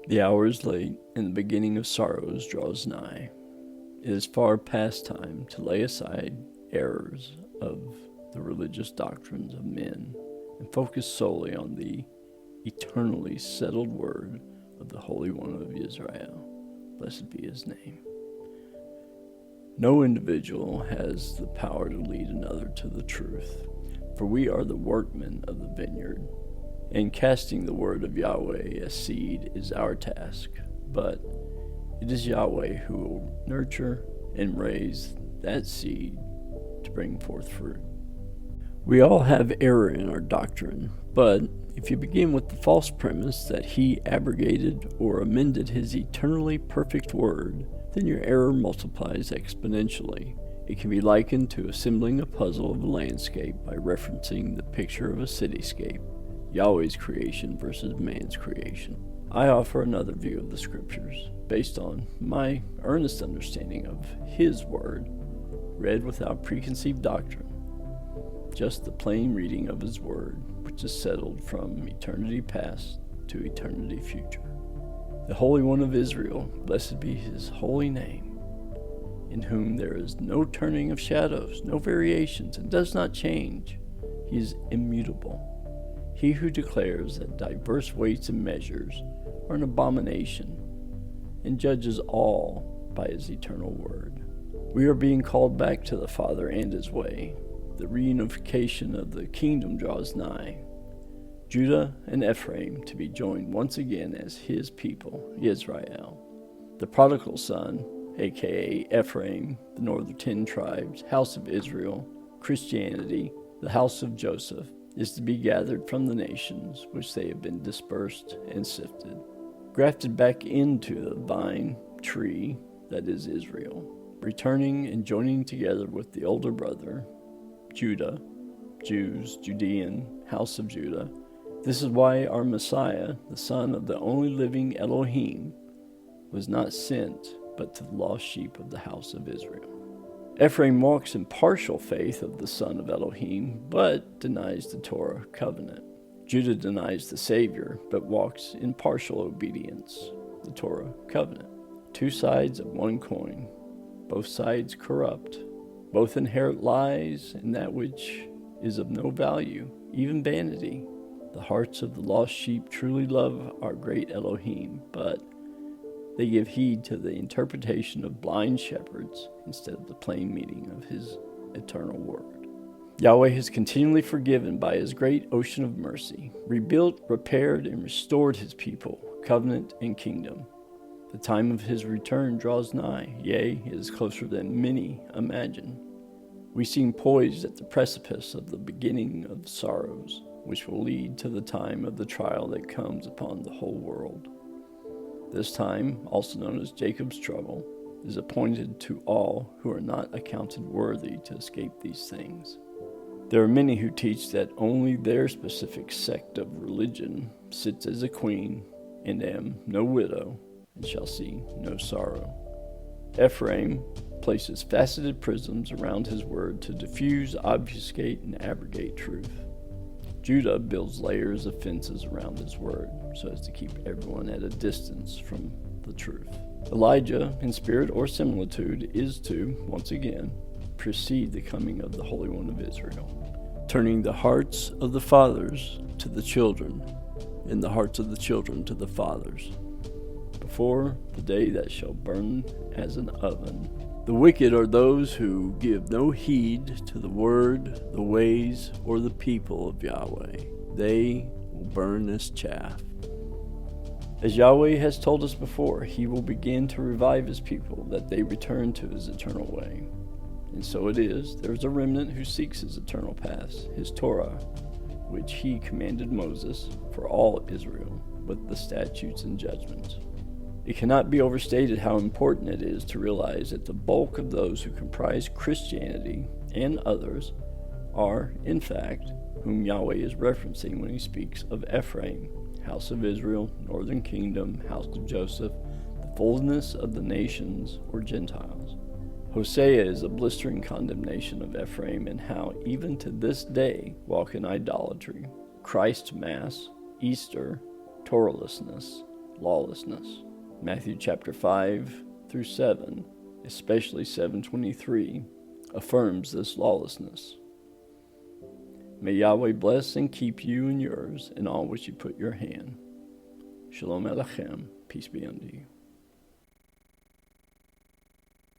The hour is late, and the beginning of sorrows draws nigh. It is far past time to lay aside errors of the religious doctrines of men and focus solely on the eternally settled word of the Holy One of Israel. Blessed be his name. No individual has the power to lead another to the truth, for we are the workmen of the vineyard, and casting the word of Yahweh as seed is our task. But it is Yahweh who will nurture and raise that seed to bring forth fruit. We all have error in our doctrine, but if you begin with the false premise that he abrogated or amended his eternally perfect word, then your error multiplies exponentially. It can be likened to assembling a puzzle of a landscape by referencing the picture of a cityscape, Yahweh's creation versus man's creation. I offer another view of the scriptures, based on my earnest understanding of his word, read without preconceived doctrine. Just the plain reading of his word, which is settled from eternity past to eternity future. The Holy One of Israel, blessed be his holy name, in whom there is no turning of shadows, no variations, and does not change. He is immutable. He who declares that diverse weights and measures are an abomination, and judges all by his eternal word. We are being called back to the Father and his way. The reunification of the kingdom draws nigh. Judah and Ephraim to be joined once again as his people, Israel. The prodigal son, aka Ephraim, the northern 10 tribes, house of Israel, Christianity, the house of Joseph, is to be gathered from the nations which they have been dispersed and sifted, grafted back into the vine tree that is Israel, returning and joining together with the older brother, Judah, Jews, Judean, house of Judah. This is why our Messiah, the Son of the only living Elohim, was not sent but to the lost sheep of the house of Israel. Ephraim walks in partial faith of the Son of Elohim, but denies the Torah covenant. Judah denies the Savior, but walks in partial obedience, the Torah covenant. Two sides of one coin, both sides corrupt. Both inherit lies and that which is of no value, even vanity. The hearts of the lost sheep truly love our great Elohim, but they give heed to the interpretation of blind shepherds instead of the plain meaning of his eternal word. Yahweh has continually forgiven by his great ocean of mercy, rebuilt, repaired, and restored his people, covenant, and kingdom. The time of his return draws nigh, yea, it is closer than many imagine. We seem poised at the precipice of the beginning of sorrows, which will lead to the time of the trial that comes upon the whole world. This time, also known as Jacob's trouble, is appointed to all who are not accounted worthy to escape these things. There are many who teach that only their specific sect of religion sits as a queen, and am no widow, and shall see no sorrow. Ephraim places faceted prisms around his word to diffuse, obfuscate, and abrogate truth. Judah builds layers of fences around his word so as to keep everyone at a distance from the truth. Elijah, in spirit or similitude, is to, once again, precede the coming of the Holy One of Israel, turning the hearts of the fathers to the children, and the hearts of the children to the fathers, before the day that shall burn as an oven. The wicked are those who give no heed to the word, the ways, or the people of Yahweh. They will burn as chaff. As Yahweh has told us before, he will begin to revive his people, that they return to his eternal way. And so it is, there is a remnant who seeks his eternal path, his Torah, which he commanded Moses for all Israel, with the statutes and judgments. It cannot be overstated how important it is to realize that the bulk of those who comprise Christianity and others are, in fact, whom Yahweh is referencing when he speaks of Ephraim, house of Israel, northern kingdom, house of Joseph, the fullness of the nations or Gentiles. Hosea is a blistering condemnation of Ephraim and how, even to this day, walk in idolatry, Christ Mass, Easter, Torahlessness, lawlessness. Matthew chapter 5 through 7, especially 7:23, affirms this lawlessness. May Yahweh bless and keep you and yours in all which you put your hand. Shalom Aleichem, peace be unto you.